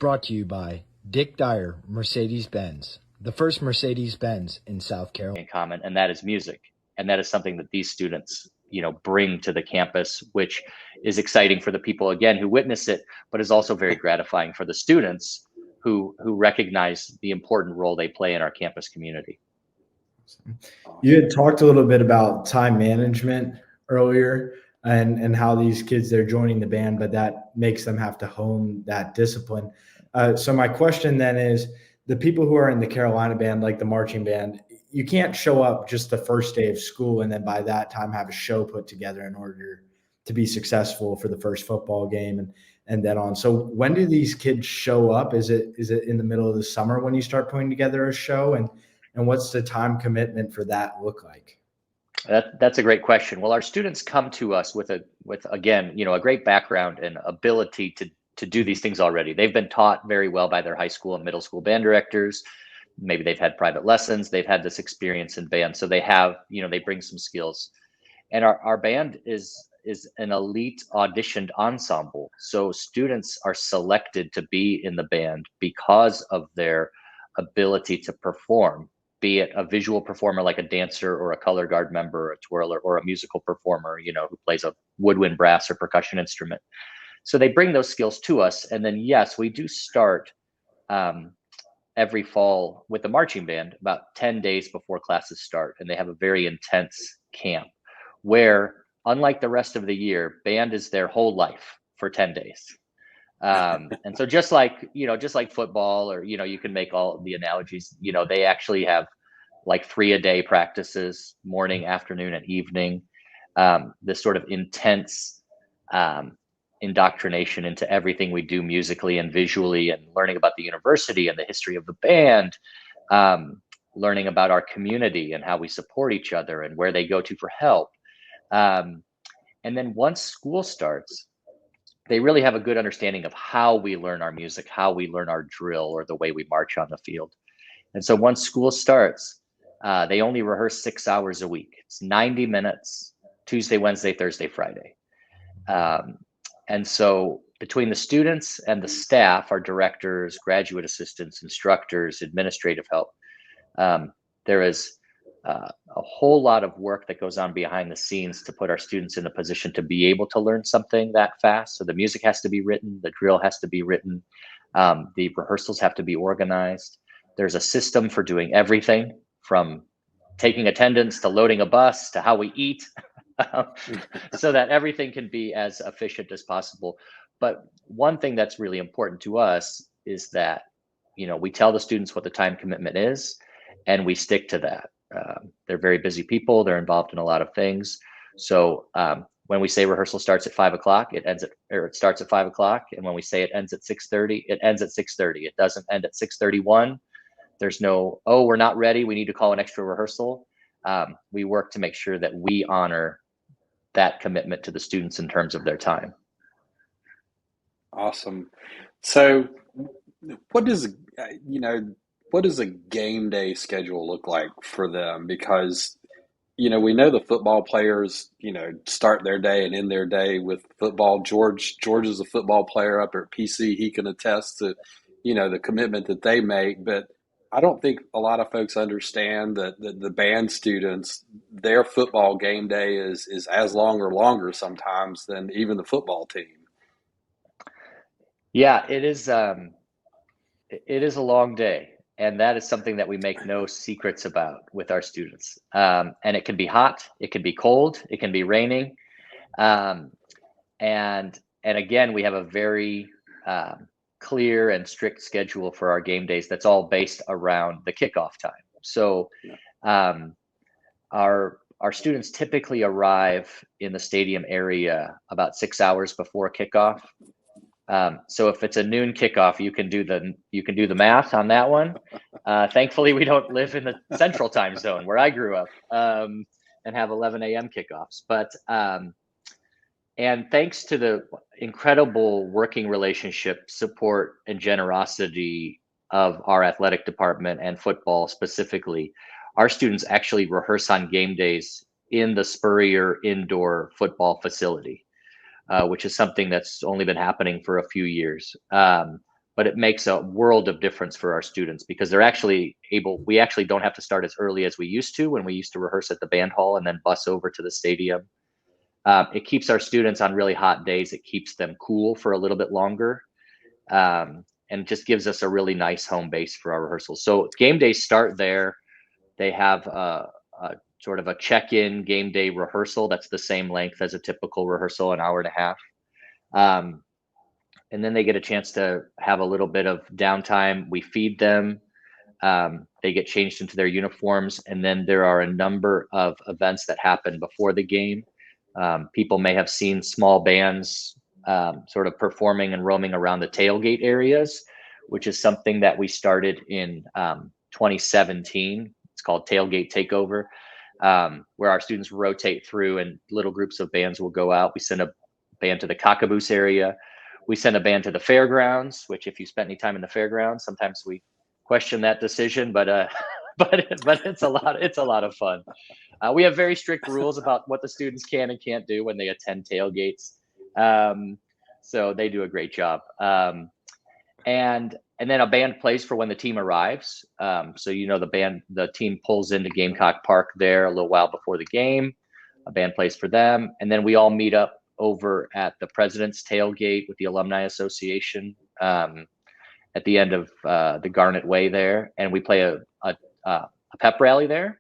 Brought to you by Dick Dyer, Mercedes-Benz, the first Mercedes-Benz in South Carolina. In common, and that is music. And that is something that these students, bring to the campus, which is exciting for the people, again, who witness it, but is also very gratifying for the students who recognize the important role they play in our campus community. You had talked a little bit about time management earlier and how these kids, they're joining the band, but that makes them have to hone that discipline. So my question then is, the people who are in the Carolina band, like the marching band, you can't show up just the first day of school and then by that time have a show put together in order to be successful for the first football game and then on. So when do these kids show up? Is it in the middle of the summer when you start putting together a show? And what's the time commitment for that look like? That's a great question. Well, our students come to us with again, a great background and ability to do these things already. They've been taught very well by their high school and middle school band directors. Maybe they've had private lessons. They've had this experience in band. So they have, they bring some skills. And our band is an elite auditioned ensemble. So students are selected to be in the band because of their ability to perform, be it a visual performer like a dancer or a color guard member or a twirler, or a musical performer, who plays a woodwind, brass, or percussion instrument. So they bring those skills to us. And then, yes, we do start every fall with the marching band about 10 days before classes start. And they have a very intense camp where, unlike the rest of the year, band is their whole life for 10 days. And so just like football, or, you can make all the analogies, they actually have like 3-a-day practices, morning, afternoon, and evening, this sort of intense indoctrination into everything we do musically and visually, and learning about the university and the history of the band, learning about our community and how we support each other and where they go to for help. And then once school starts, they really have a good understanding of how we learn our music, how we learn our drill, or the way we march on the field. And so once school starts, they only rehearse 6 hours a week. It's 90 minutes, Tuesday, Wednesday, Thursday, Friday. And so between the students and the staff, our directors, graduate assistants, instructors, administrative help, there is a whole lot of work that goes on behind the scenes to put our students in a position to be able to learn something that fast. So the music has to be written, the drill has to be written, the rehearsals have to be organized. There's a system for doing everything from taking attendance to loading a bus to how we eat, so that everything can be as efficient as possible. But one thing that's really important to us is that, we tell the students what the time commitment is, and we stick to that. They're very busy people. They're involved in a lot of things. So when we say rehearsal starts at 5 o'clock, it starts at 5 o'clock. And when we say it ends at 6:30, it ends at 6:30. It doesn't end at 6:31. There's no, oh, we're not ready, we need to call an extra rehearsal. We work to make sure that we honor that commitment to the students in terms of their time. Awesome. So what does a game day schedule look like for them? Because, we know the football players, start their day and end their day with football. George is a football player up at PC. He can attest to, the commitment that they make. But I don't think a lot of folks understand that the band students, their football game day is as long or longer sometimes than even the football team. Yeah, it is a long day. And that is something that we make no secrets about with our students. And it can be hot, it can be cold, it can be raining. And again, we have a very clear and strict schedule for our game days that's all based around the kickoff time. So our students typically arrive in the stadium area about 6 hours before kickoff. So if it's a noon kickoff, you can do the math on that one. Thankfully, we don't live in the central time zone where I grew up, and have 11 a.m. kickoffs. But and thanks to the incredible working relationship, support, and generosity of our athletic department and football specifically, our students actually rehearse on game days in the Spurrier indoor football facility. Which is something that's only been happening for a few years. But but it makes a world of difference for our students because we actually don't have to start as early as we used to when we used to rehearse at the band hall and then bus over to the stadium. It keeps our students on really hot days. It keeps them cool for a little bit longer. And just gives us a really nice home base for our rehearsals. So game days start there. They have a sort of a check-in game day rehearsal that's the same length as a typical rehearsal, an hour and a half. And then they get a chance to have a little bit of downtime. We feed them. They get changed into their uniforms. And then there are a number of events that happen before the game. People may have seen small bands sort of performing and roaming around the tailgate areas, which is something that we started in 2017. It's called Tailgate Takeover, where our students rotate through and little groups of bands will go out. We send a band to the Cockaboose area. We send a band to the fairgrounds, which if you spent any time in the fairgrounds, sometimes we question that decision, but it's a lot of fun. We have very strict rules about what the students can and can't do when they attend tailgates. So they do a great job. And then a band plays for when the team arrives. So the team pulls into Gamecock Park there a little while before the game. A band plays for them, and then we all meet up over at the President's Tailgate with the Alumni Association at the end of the Garnet Way there, and we play a pep rally there,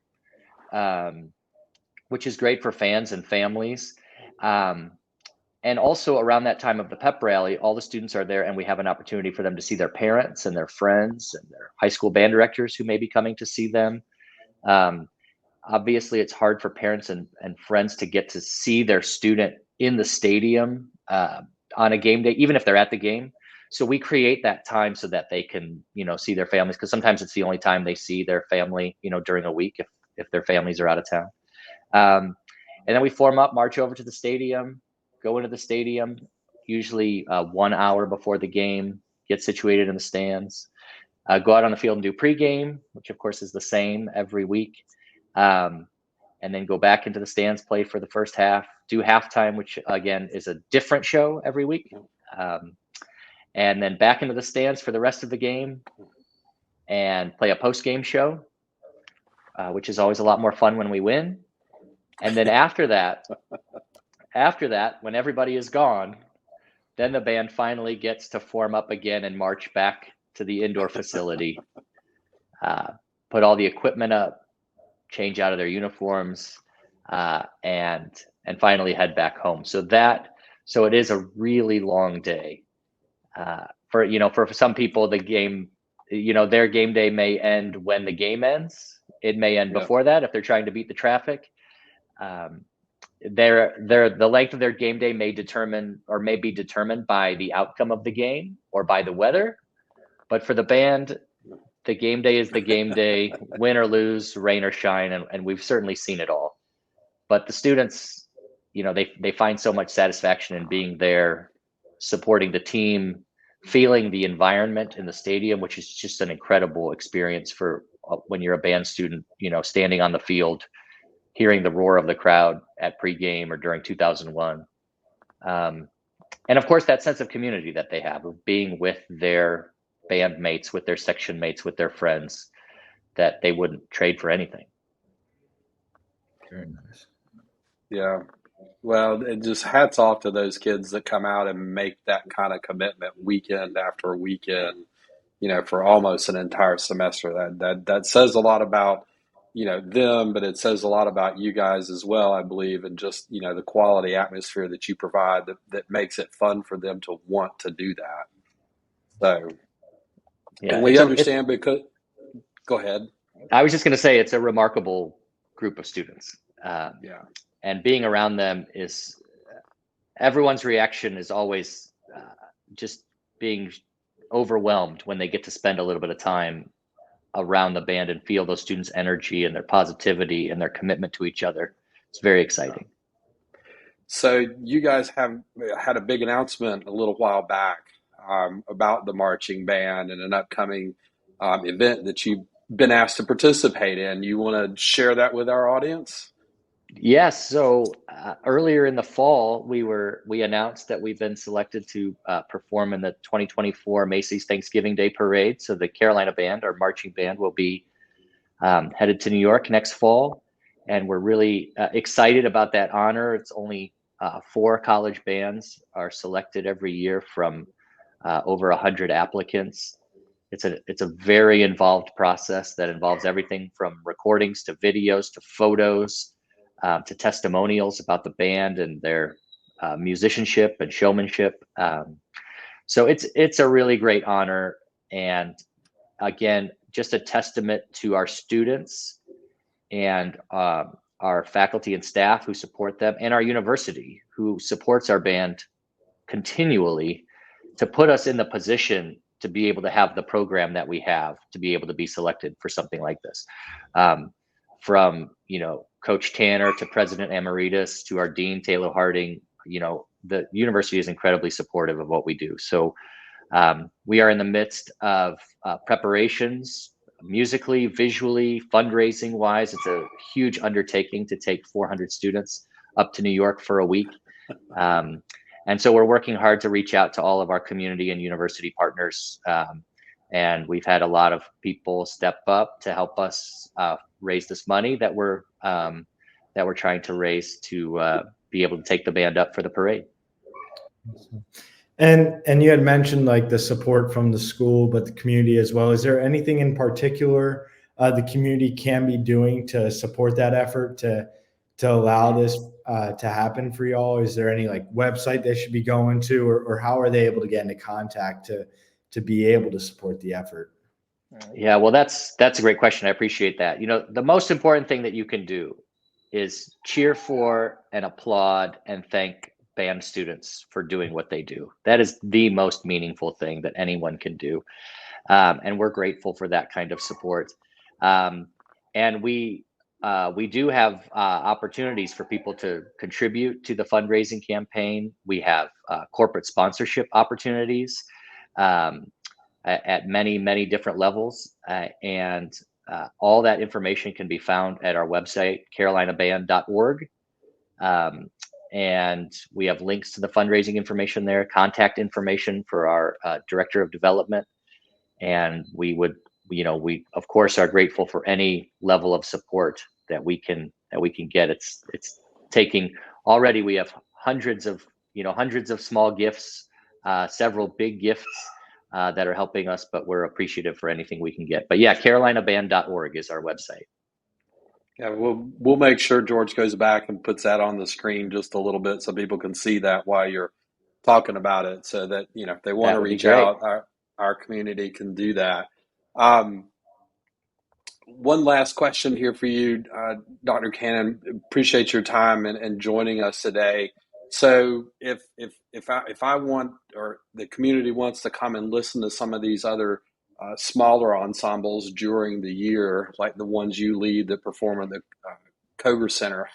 which is great for fans and families. And also around that time of the pep rally, all the students are there and we have an opportunity for them to see their parents and their friends and their high school band directors who may be coming to see them. Obviously, it's hard for parents and friends to get to see their student in the stadium on a game day, even if they're at the game. So we create that time so that they can, see their families, because sometimes it's the only time they see their family, during a week if their families are out of town. And then we form up, march over to the stadium, go into the stadium, usually 1 hour before the game, get situated in the stands, go out on the field and do pregame, which of course is the same every week. And then go back into the stands, play for the first half, do halftime, which again is a different show every week. And then back into the stands for the rest of the game and play a post-game show, which is always a lot more fun when we win. And then after that, when everybody is gone, then the band finally gets to form up again and march back to the indoor facility, put all the equipment up, change out of their uniforms, and finally head back home. So it is a really long day. For some people, the game, their game day may end when the game ends. It may end before that if they're trying to beat the traffic. The length of their game day may be determined by the outcome of the game or by the weather. But for the band, the game day is the game day, win or lose, rain or shine, and we've certainly seen it all. But the students, they find so much satisfaction in being there, supporting the team, feeling the environment in the stadium, which is just an incredible experience for when you're a band student, standing on the field, hearing the roar of the crowd at pregame or during 2001. And of course, that sense of community that they have of being with their bandmates, with their section mates, with their friends that they wouldn't trade for anything. Very nice. Yeah. Well, it just hats off to those kids that come out and make that kind of commitment weekend after weekend, for almost an entire semester. That says a lot about, them, but it says a lot about you guys as well, I believe, and just, the quality atmosphere that you provide that makes it fun for them to want to do that. So, yeah, and we understand because, go ahead. I was just going to say it's a remarkable group of students. Yeah. And being around them everyone's reaction is always just being overwhelmed when they get to spend a little bit of time around the band and feel those students' energy and their positivity and their commitment to each other. It's very exciting. So you guys have had a big announcement a little while back about the marching band and an upcoming event that you've been asked to participate in. You want to share that with our audience? Yes. So earlier in the fall, we announced that we've been selected to perform in the 2024 Macy's Thanksgiving Day Parade. So the Carolina Band, our marching band, will be headed to New York next fall, and we're really excited about that honor. It's only 4 college bands are selected every year from over 100 applicants. It's a very involved process that involves everything from recordings to videos to photos to testimonials about the band and their musicianship and showmanship. So it's a really great honor, and again, just a testament to our students and our faculty and staff who support them, and our university who supports our band continually to put us in the position to be able to have the program that we have, to be able to be selected for something like this. From Coach Tanner to President Emeritus to our Dean Taylor Harding, the university is incredibly supportive of what we do. So we are in the midst of preparations, musically, visually, fundraising wise. It's a huge undertaking to take 400 students up to New York for a week. And so we're working hard to reach out to all of our community and university partners. And we've had a lot of people step up to help us raise this money that we're trying to raise to be able to take the band up for the parade. And you had mentioned like the support from the school, but the community as well. Is there anything in particular the community can be doing to support that effort to allow this to happen for y'all? Is there any like website they should be going to, or how are they able to get into contact to be able to support the effort? Yeah, well, that's a great question. I appreciate that. The most important thing that you can do is cheer for and applaud and thank band students for doing what they do. That is the most meaningful thing that anyone can do. And we're grateful for that kind of support. And we do have opportunities for people to contribute to the fundraising campaign. We have corporate sponsorship opportunities at many, many different levels. And all that information can be found at our website, carolinaband.org. And we have links to the fundraising information there, contact information for our Director of Development. And we of course are grateful for any level of support that we can get. It's taking, already we have hundreds of small gifts, several big gifts that are helping us, but we're appreciative for anything we can get. But yeah, carolinaband.org is our website. Yeah, we'll make sure George goes back and puts that on the screen just a little bit so people can see that while you're talking about it, so that if they want to reach out, our community can do that. One last question here for you, Dr. Cannon. Appreciate your time and joining us today. So if I want, or the community wants to come and listen to some of these other smaller ensembles during the year, like the ones you lead that perform at the Koger Center,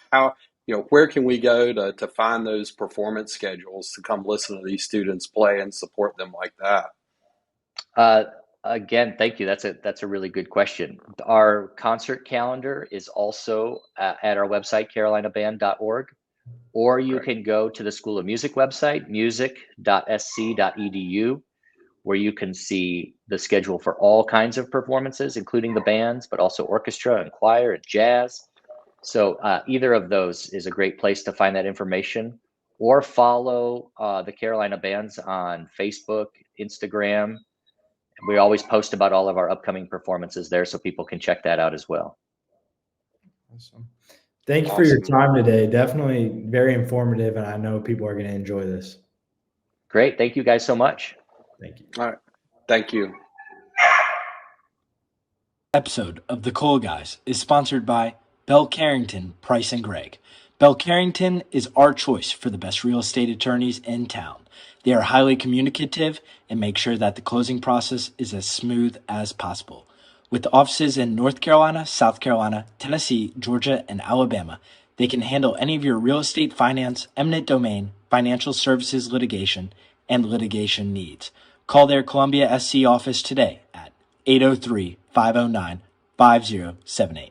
where can we go to find those performance schedules to come listen to these students play and support them like that? Again, thank you. That's a really good question. Our concert calendar is also at our website, carolinaband.org, or you can go to the School of Music website, music.sc.edu, where you can see the schedule for all kinds of performances, including the bands, but also orchestra and choir and jazz. So either of those is a great place to find that information, or follow the Carolina Bands on Facebook, Instagram. We always post about all of our upcoming performances there, so people can check that out as well. Awesome. Thank you for your time today. Definitely very informative, and I know people are going to enjoy this. Great. Thank you guys so much. Thank you. All right. Thank you. Episode of The Cool Guys is sponsored by Bell Carrington, Price & Gregg. Bell Carrington is our choice for the best real estate attorneys in town. They are highly communicative and make sure that the closing process is as smooth as possible. With offices in North Carolina, South Carolina, Tennessee, Georgia, and Alabama, they can handle any of your real estate, finance, eminent domain, financial services litigation, and litigation needs. Call their Columbia SC office today at 803-509-5078.